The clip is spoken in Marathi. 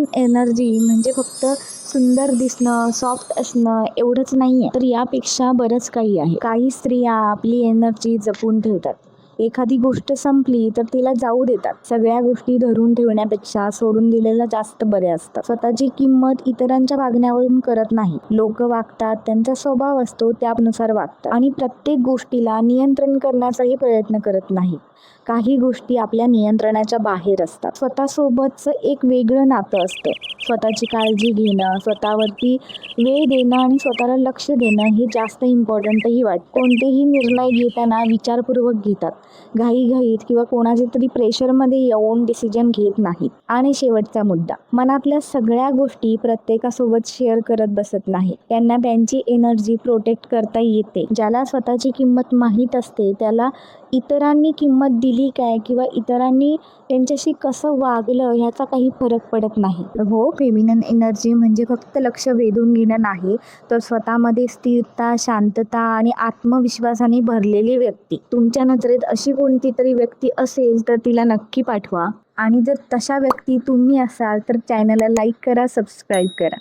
फेमिनिन एनर्जी म्हणजे फक्त सुंदर दिसणं, सॉफ्ट असणं एवढंच नाहीये, तर यापेक्षा बरंच काही आहे. काही स्त्रिया आपली एनर्जी जपून ठेवतात. एखादी गोष्ट संपली तर तिला जाऊ देतात. सगळ्या गोष्टी धरून ठेवण्यापेक्षा सोडून दिलेलं जास्त बरे असतं. स्वतःची किंमत इतरांच्या वागण्यावरून करत नाही. लोक वागतात, त्यांचा स्वभाव असतो त्यानुसार वागतात आणि प्रत्येक गोष्टीला नियंत्रण करण्याचाही प्रयत्न करत नाही. काही गोष्टी आपल्या नियंत्रणाच्या बाहेर असतात. स्वतःसोबतचं एक वेगळं नातं असतं. स्वतःची काळजी घेणं, स्वतःवरती वेळ देणं आणि स्वतःला लक्ष देणं हे जास्त इम्पॉर्टंटही वाटतं. कोणतेही निर्णय घेताना विचारपूर्वक घेतात. घाईघाईत किंवा कोणाच्या तरी प्रेशरमध्ये येऊन डिसिजन घेत नाहीत. आणि शेवटचा मुद्दा, मनातल्या सगळ्या गोष्टी प्रत्येकासोबत शेअर करत बसत नाही. त्यांना त्यांची एनर्जी प्रोटेक्ट करता येते. ज्याला स्वतःची किंमत माहीत असते त्याला इतरांनी किंमत दिली काय किंवा इतरांनी त्यांच्याशी कसं वागलं ह्याचा काही फरक पडत नाही. हो, फेमिनिन एनर्जी म्हणजे फक्त लक्ष वेधून घेणं नाही, तर स्वतःमध्ये स्थिरता, शांतता आणि आत्मविश्वासाने भरलेली व्यक्ती. तुमच्या नजरेत अशी कोणती तरी व्यक्ती असेल तर तिला नक्की पाठवा. आणि जर तशा व्यक्ती तुम्ही असाल तर चॅनलला लाईक करा, सबस्क्राईब करा.